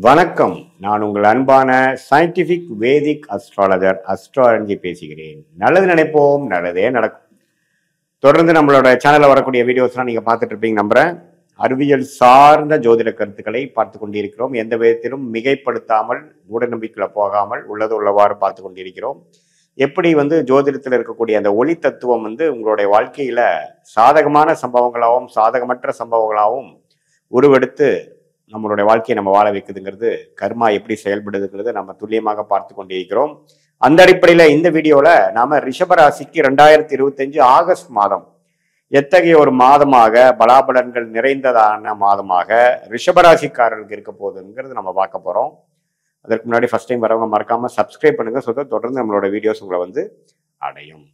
வணக்கம். நான் உங்கள் அன்பான சயின்டிபிக் வேதிக் அஸ்ட்ராலஜர் அஸ்ட்ராலஜி பேசுகிறேன். நல்லது நினைப்போம், நல்லதே நடக்கும். தொடர்ந்து நம்மளோட சேனல்ல வரக்கூடிய வீடியோஸ்லாம் நீங்க பார்த்துட்டு இருப்பீங்க நம்புறேன். அறிவியல் சார்ந்த ஜோதிட கருத்துக்களை பார்த்து கொண்டிருக்கிறோம். எந்த விதத்திலும் மிகைப்படுத்தாமல், மூட நம்பிக்கையில போகாமல் உள்ளது உள்ளவாறு பார்த்து கொண்டிருக்கிறோம். எப்படி ஜோதிடத்தில் இருக்கக்கூடிய அந்த ஒளி தத்துவம் உங்களுடைய வாழ்க்கையில சாதகமான சம்பவங்களாகவும் சாதகமற்ற சம்பவங்களாகவும் உருவெடுத்து நம்மளுடைய வாழ்க்கையை நம்ம வாழ வைக்குதுங்கிறது, கர்மா எப்படி செயல்படுதுங்கிறது நம்ம துல்லியமாக பார்த்து கொண்டிருக்கிறோம். அந்த அடிப்படையில இந்த வீடியோல நாம ரிஷபராசிக்கு 2025 ஆகஸ்ட் மாதம் எத்தகைய ஒரு மாதமாக, பலாபலன்கள் நிறைந்ததான மாதமாக ரிஷபராசிக்காரர்களுக்கு இருக்க போகுதுங்கிறது நம்ம பார்க்க போறோம். அதற்கு முன்னாடி ஃபர்ஸ்ட் டைம் வரவங்க மறக்காம சப்ஸ்கிரைப் பண்ணுங்க. தொடர்ந்து நம்மளோட வீடியோஸ் உங்களை அடையும்.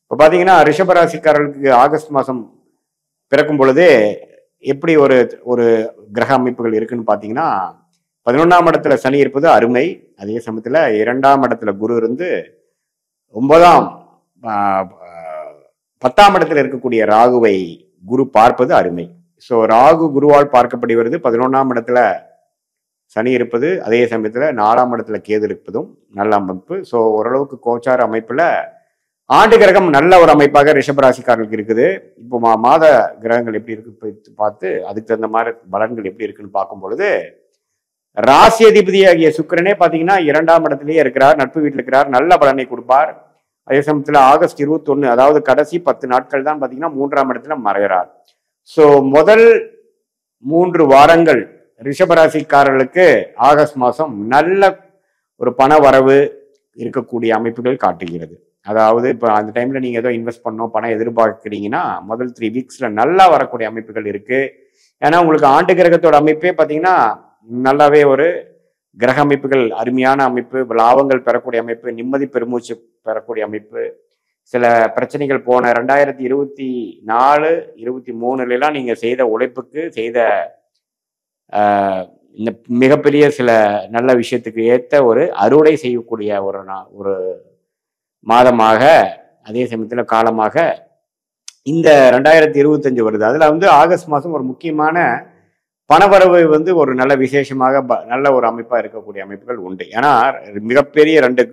இப்போ பாத்தீங்கன்னா ரிஷபராசிக்காரர்களுக்கு ஆகஸ்ட் மாதம் பிறக்கும் பொழுதே எப்படி ஒரு ஒரு கிரக அமைப்புகள் இருக்குன்னு பாத்தீங்கன்னா, 11ஆம் இடத்துல சனி இருப்பது அருமை. அதே சமயத்துல 2ஆம் இடத்துல குரு இருந்து 10ஆம் இடத்துல இருக்கக்கூடிய ராகுவை குரு பார்ப்பது அருமை. ஸோ ராகு குருவால் பார்க்கப்படுகிறது. 11ஆம் இடத்துல சனி இருப்பது, அதே சமயத்துல 4ஆம் இடத்துல கேது இருப்பதும் நல்ல அமைப்பு. ஸோ ஓரளவுக்கு கோச்சார அமைப்புல ஆண்டு கிரகம் நல்ல ஒரு அமைப்பாக ரிஷபராசிக்காரர்களுக்கு இருக்குது. இப்போ மாத கிரகங்கள் எப்படி இருக்கு பார்த்து அதுக்கு தகுந்த மாதிரி பலன்கள் எப்படி இருக்குன்னு பார்க்கும் பொழுது, ராசி அதிபதி ஆகிய சுக்கிரனே பாத்தீங்கன்னா 2ஆம் இடத்திலேயே இருக்கிறார், நட்பு வீட்டில் இருக்கிறார், நல்ல பலனை கொடுப்பார். அதே சமயத்துல ஆகஸ்ட் 21, அதாவது கடைசி 10 நாட்கள் தான் பாத்தீங்கன்னா 3ஆம் இடத்துல மறைகிறார். ஸோ முதல் 3 வாரங்கள் ரிஷபராசிக்காரர்களுக்கு ஆகஸ்ட் மாதம் நல்ல ஒரு பண வரவு இருக்கக்கூடிய அமைப்புகள் காட்டுகிறது. அதாவது இப்போ அந்த டைம்ல நீங்க ஏதோ இன்வெஸ்ட் பண்ணோம், பணம் எதிர்பார்க்குறீங்கன்னா முதல் 3 வீக்ஸ்ல நல்லா வரக்கூடிய அமைப்புகள் இருக்கு. ஏன்னா உங்களுக்கு ஆண்டு கிரகத்தோட அமைப்பே பார்த்தீங்கன்னா நல்லாவே ஒரு கிரக அமைப்புகள் அருமையான அமைப்பு, லாபங்கள் பெறக்கூடிய அமைப்பு, நிம்மதி பெருமூச்சு பெறக்கூடிய அமைப்பு. சில பிரச்சனைகள் போன 2024, 23 நீங்க செய்த உழைப்புக்கு செய்த இந்த மிகப்பெரிய சில நல்ல விஷயத்துக்கு ஏற்ற ஒரு அறுவடை செய்யக்கூடிய ஒரு மாதமாக, அதே சமயத்துல காலமாக இந்த 2025 வருது. அதுல ஆகஸ்ட் மாதம் ஒரு முக்கியமான பணவரவு ஒரு நல்ல விசேஷமாக நல்ல ஒரு அமைப்பா இருக்கக்கூடிய அமைப்புகள் உண்டு. ஏன்னா மிகப்பெரிய 2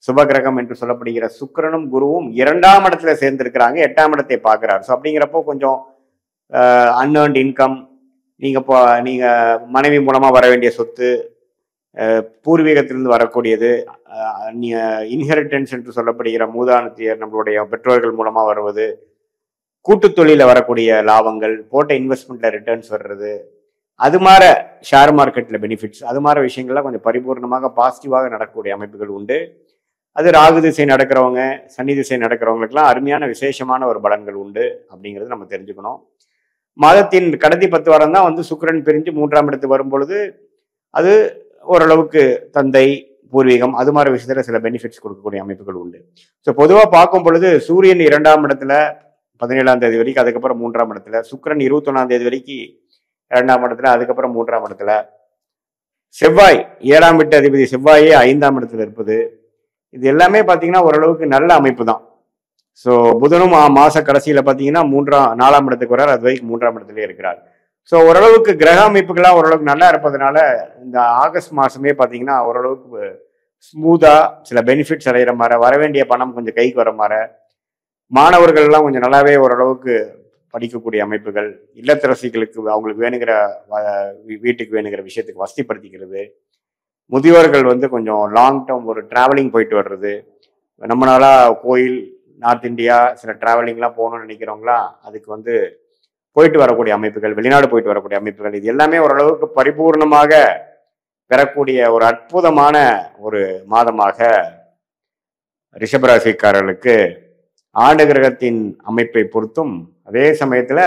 சுப கிரகம் என்று சொல்லப்படுகிற சுக்கிரனும் குருவும் 2ஆம் இடத்துல சேர்ந்திருக்கிறாங்க, 8ஆம் இடத்தை பார்க்கிறார். ஸோ அப்படிங்கிறப்போ கொஞ்சம் அன்ஏர்ன்ட் இன்கம், நீங்க மனைவி மூலமா வர வேண்டிய சொத்து, பூர்வீகத்திலிருந்து வரக்கூடியது, இன்ஹெரிட்டன்ஸ் என்று சொல்லப்படுகிற மூதானத்தியர் நம்மளுடைய பெற்றோர்கள் மூலமா வருவது, கூட்டு தொழில வரக்கூடிய லாபங்கள், போட்ட இன்வெஸ்ட்மெண்ட்ல ரிட்டர்ன்ஸ் வர்றது, அது மாதிரி ஷேர் மார்க்கெட்ல பெனிஃபிட்ஸ், அது மாதிரி விஷயங்கள்லாம் கொஞ்சம் பரிபூர்ணமாக பாசிட்டிவாக நடக்கக்கூடிய அமைப்புகள் உண்டு. அது ராகு திசை நடக்கிறவங்க, சனி திசை நடக்கிறவங்களுக்குலாம் அருமையான விசேஷமான ஒரு பலன்கள் உண்டு அப்படிங்கிறது நம்ம தெரிஞ்சுக்கணும். மாதத்தின் கடைசி 10 வாரம் தான் சுக்கிரன் பிரிஞ்சு 3ஆம் இடத்துக்கு வரும் பொழுது அது ஓரளவுக்கு தந்தை, பூர்வீகம், அது மாதிரி விஷயத்துல சில பெனிஃபிட்ஸ் கொடுக்கக்கூடிய அமைப்புகள் உண்டு. ஸோ பொதுவாக பார்க்கும் பொழுது சூரியன் 2ஆம் இடத்துல 17ஆம் தேதி வரைக்கும், அதுக்கப்புறம் 3ஆம் இடத்துல, சுக்கிரன் 21ஆம் தேதி வரைக்கும் 2ஆம் இடத்துல, அதுக்கப்புறம் 3ஆம் இடத்துல, செவ்வாய் 7ஆம் வீட்டு அதிபதி செவ்வாயே 5ஆம் இடத்துல இருப்பது, இது எல்லாமே பார்த்தீங்கன்னா ஓரளவுக்கு நல்ல அமைப்பு தான். ஸோ புதனும் மாச கடைசியில பார்த்தீங்கன்னா 4ஆம் இடத்துக்கு வரார், அது வரைக்கும் 3ஆம் இடத்துலயே இருக்கிறார். ஸோ ஓரளவுக்கு கிரக அமைப்புகள்லாம் ஓரளவுக்கு நல்லா இருப்பதனால இந்த ஆகஸ்ட் மாதமே பார்த்தீங்கன்னா ஓரளவுக்கு ஸ்மூதா சில பெனிஃபிட்ஸ் அடைகிற மாதிரி, வர வேண்டிய பணம் கொஞ்சம் கைக்கு வர மாதிரி, மாணவர்கள்லாம் கொஞ்சம் நல்லாவே ஓரளவுக்கு படிக்கக்கூடிய அமைப்புகள், இல்லத்தரசிகளுக்கு அவங்களுக்கு வேணுங்கிற வீட்டுக்கு வேணுங்கிற விஷயத்துக்கு வசதிப்படுத்திக்கிறது, முதியோர்கள் கொஞ்சம் லாங் டேர்ம் ஒரு டிராவலிங் போயிட்டு வர்றது, நம்மளால கோயில், நார்த் இந்தியா சில டிராவலிங்லாம் போகணும்னு நினைக்கிறவங்களா அதுக்கு போயிட்டு வரக்கூடிய அமைப்புகள், வெளிநாடு போயிட்டு வரக்கூடிய அமைப்புகள், இது எல்லாமே ஓரளவுக்கு பரிபூர்ணமாக பெறக்கூடிய ஒரு அற்புதமான ஒரு மாதமாக ரிஷபராசிக்காரர்களுக்கு ஆண்டு கிரகத்தின் அமைப்பை பொறுத்தும், அதே சமயத்துல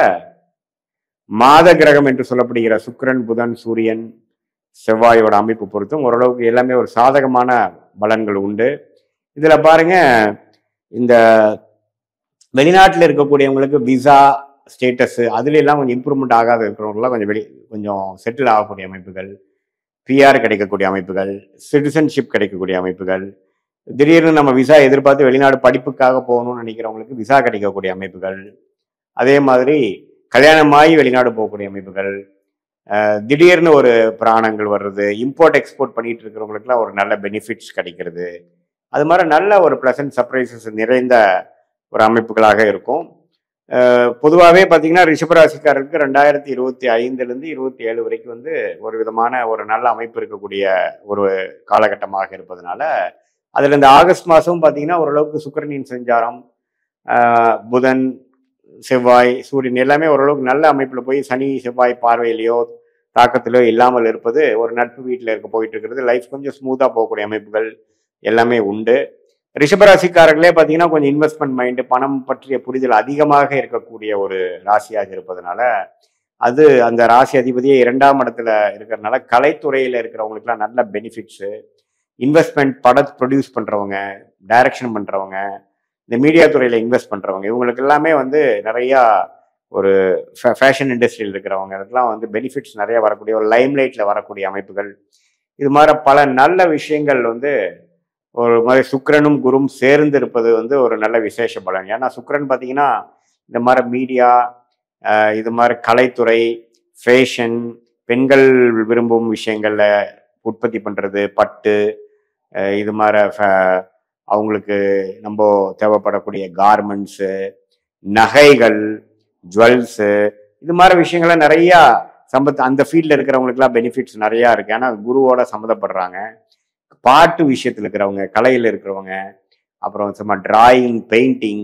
மாத கிரகம் என்று சொல்லப்படுகிற சுக்கிரன், புதன், சூரியன், செவ்வாயோட அமைப்பு பொறுத்தும் ஓரளவுக்கு எல்லாமே ஒரு சாதகமான பலன்கள் உண்டு. இதுல பாருங்க, இந்த வெளிநாட்டில் இருக்கக்கூடியவங்களுக்கு விசா ஸ்டேட்டஸ் அதுல எல்லாம் கொஞ்சம் இம்ப்ரூவ்மெண்ட் ஆகாத இருக்கிறவங்களாம் கொஞ்சம் செட்டில் ஆகக்கூடிய அமைப்புகள், பிஆர் கிடைக்கக்கூடிய அமைப்புகள், சிட்டிசன்ஷிப் கிடைக்கக்கூடிய அமைப்புகள், திடீர்னு நம்ம விசா எதிர்பார்த்து வெளிநாடு படிப்புக்காக போகணும்னு நினைக்கிறவங்களுக்கு விசா கிடைக்கக்கூடிய அமைப்புகள், அதே மாதிரி கல்யாணமாகி வெளிநாடு போகக்கூடிய அமைப்புகள், திடீர்னு ஒரு பிராணங்கள் வர்றது, இம்போர்ட் எக்ஸ்போர்ட் பண்ணிட்டு இருக்கிறவங்களுக்குலாம் ஒரு நல்ல பெனிஃபிட்ஸ் கிடைக்கிறது. அது மாதிரி நல்ல ஒரு ப்ளசன்ட் சர்ப்ரைசஸ் நிறைந்த ஒரு அமைப்புகளாக இருக்கும். பொதுவாகவே பார்த்தீங்கன்னா ரிஷபராசிக்காரருக்கு 2025லேருந்து 27 வரைக்கும் வந்து ஒரு விதமான ஒரு நல்ல அமைப்பு இருக்கக்கூடிய ஒரு காலகட்டமாக இருப்பதனால, அதில் இந்த ஆகஸ்ட் மாதமும் பார்த்தீங்கன்னா ஓரளவுக்கு சுக்கிரனின் சஞ்சாரம், புதன், செவ்வாய், சூரியன் எல்லாமே ஓரளவுக்கு நல்ல அமைப்பில் போய் சனி செவ்வாய் பார்வையிலையோ தாக்கத்திலோ இல்லாமல் இருப்பது ஒரு நட்பு வீட்டில் இருக்க போயிட்டு இருக்கிறது. லைஃப் கொஞ்சம் ஸ்மூத்தாக போகக்கூடிய அமைப்புகள் எல்லாமே உண்டு. ரிஷபராசிக்காரர்களே பார்த்தீங்கன்னா கொஞ்சம் இன்வெஸ்ட்மெண்ட் மைண்டு, பணம் பற்றிய புரிதல் அதிகமாக இருக்கக்கூடிய ஒரு ராசியாக இருப்பதனால, அது அந்த ராசி அதிபதியே 2ஆம் இடத்துல இருக்கிறதுனால கலைத்துறையில் இருக்கிறவங்களுக்குலாம் நல்ல பெனிஃபிட்ஸு. இன்வெஸ்ட்மெண்ட் படம் ப்ரொடியூஸ் பண்ணுறவங்க, டைரக்ஷன் பண்ணுறவங்க, இந்த மீடியா துறையில் இன்வெஸ்ட் பண்ணுறவங்க, இவங்களுக்கு எல்லாமே வந்து நிறையா ஒரு ஃபேஷன் இண்டஸ்ட்ரியில் இருக்கிறவங்களுக்குலாம் வந்து பெனிஃபிட்ஸ் நிறைய வரக்கூடிய ஒரு லைம்லைட்டில் வரக்கூடிய அமைப்புகள், இது மாதிரி பல நல்ல விஷயங்கள் வந்து ஒரு மாதிரி சுக்கிரனும் குரும் சேர்ந்து இருப்பது வந்து ஒரு நல்ல விசேஷ பலன். ஏன்னா சுக்கிரன் பார்த்தீங்கன்னா இந்த மாதிரி மீடியா, இது மாதிரி கலைத்துறை, ஃபேஷன், பெண்கள் விரும்பும் விஷயங்கள்ல உற்பத்தி பண்ணுறது, பட்டு, இது மாதிரி அவங்களுக்கு நம்ம தேவைப்படக்கூடிய கார்மெண்ட்ஸு, நகைகள், ஜுவல்ஸு, இது மாதிரி விஷயங்கள நிறையா அந்த ஃபீல்டில் இருக்கிறவங்களுக்குலாம் பெனிஃபிட்ஸ் நிறையா இருக்குது. ஏன்னா குருவோட சம்மந்தப்படுறாங்க. பாட்டு விஷயத்தில் இருக்கிறவங்க, கலையில் இருக்கிறவங்க, அப்புறம் சும்மா டிராயிங், பெயிண்டிங்,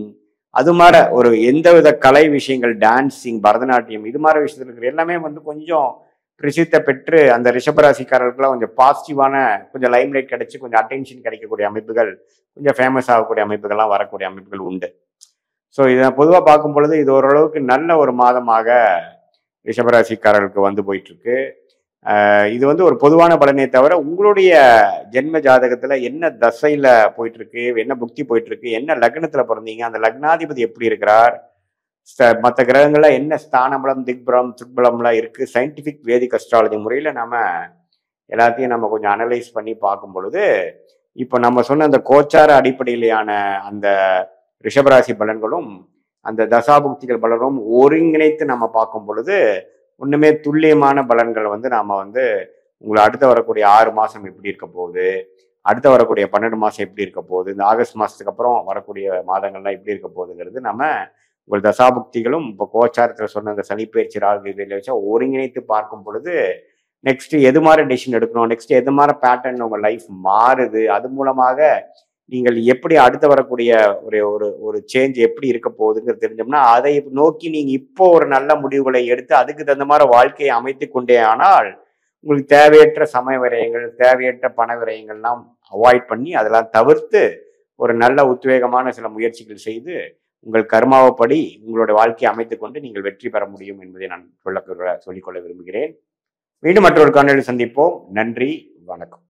அது மாதிரி ஒரு எந்தவித கலை விஷயங்கள், டான்ஸிங், பரதநாட்டியம், இது மாதிரி விஷயத்தில் இருக்கிற எல்லாமே வந்து கொஞ்சம் பிரசித்த பெற்று அந்த ரிஷபராசிக்காரர்களுக்குலாம் கொஞ்சம் பாசிட்டிவான கொஞ்சம் லைம்லைட் கிடைச்சி கொஞ்சம் அட்டென்ஷன் கிடைக்கக்கூடிய அமைப்புகள், கொஞ்சம் ஃபேமஸ் ஆகக்கூடிய அமைப்புகள்லாம் வரக்கூடிய அமைப்புகள் உண்டு. ஸோ இதை பொதுவாக பார்க்கும் பொழுது இது ஓரளவுக்கு நல்ல ஒரு மாதமாக ரிஷபராசிக்காரர்களுக்கு வந்து போயிட்டுருக்கு. இது வந்து ஒரு பொதுவான பலனே தவிர உங்களுடைய ஜென்ம ஜாதகத்தில் என்ன தசையில் போயிட்டுருக்கு, என்ன புக்தி போயிட்டுருக்கு, என்ன லக்னத்தில் பிறந்தீங்க, அந்த லக்னாதிபதி எப்படி இருக்கிறார், மற்ற கிரகங்கள்ல என்ன ஸ்தானபலம், திக்பலம், துக்பலம்லாம் இருக்குது, சயின்டிஃபிக் வேதிக் அஸ்ட்ராலஜி முறையில் நம்ம எல்லாத்தையும் நம்ம கொஞ்சம் அனலைஸ் பண்ணி பார்க்கும் பொழுது இப்போ நம்ம சொன்ன அந்த கோச்சார அடிப்படையிலான அந்த ரிஷபராசி பலன்களும் அந்த தசாபுக்திகள் பலனும் ஒருங்கிணைத்து நம்ம பார்க்கும் பொழுது ஒன்றுமே துல்லியமான பலன்கள் வந்து நாம் வந்து உங்களை அடுத்து வரக்கூடிய 6 மாதம் எப்படி இருக்க போகுது, அடுத்து வரக்கூடிய 12 மாதம் எப்படி இருக்க போகுது, இந்த ஆகஸ்ட் மாதத்துக்கு அப்புறம் வரக்கூடிய மாதங்கள்லாம் எப்படி இருக்க போகுதுங்கிறது நம்ம உங்கள் தசாபுக்திகளும் இப்போ கோச்சாரத்தில் சொன்ன அந்த சனிப்பயிற்சி ராகு இதில் வச்சா ஒருங்கிணைத்து பார்க்கும் பொழுது நெக்ஸ்ட் எது மாதிரி டெசிஷன் எடுக்கணும், நெக்ஸ்ட் எது மாதிரி பேட்டர்ன் உங்கள் லைஃப் மாறுது, அது மூலமாக நீங்கள் எப்படி அடுத்து வரக்கூடிய ஒரு ஒரு ஒரு சேஞ்ச் எப்படி இருக்க போகுதுங்கிறது தெரிஞ்சோம்னா அதை நோக்கி நீங்கள் இப்போ ஒரு நல்ல முடிவுகளை எடுத்து அதுக்கு தகுந்த மாதிரி வாழ்க்கையை அமைத்து கொண்டே ஆனால் உங்களுக்கு தேவையற்ற சமய விரயங்கள், தேவையற்ற பண விரயங்கள்லாம் அவாய்ட் பண்ணி அதெல்லாம் தவிர்த்து ஒரு நல்ல உத்வேகமான சில முயற்சிகள் செய்து உங்கள் கர்மாவப்படி உங்களுடைய வாழ்க்கையை அமைத்து கொண்டு நீங்கள் வெற்றி பெற முடியும் என்பதை நான் சொல்லிக்கொள்ள விரும்புகிறேன். மீண்டும் மற்றொரு காணொளியில் சந்திப்போம். நன்றி, வணக்கம்.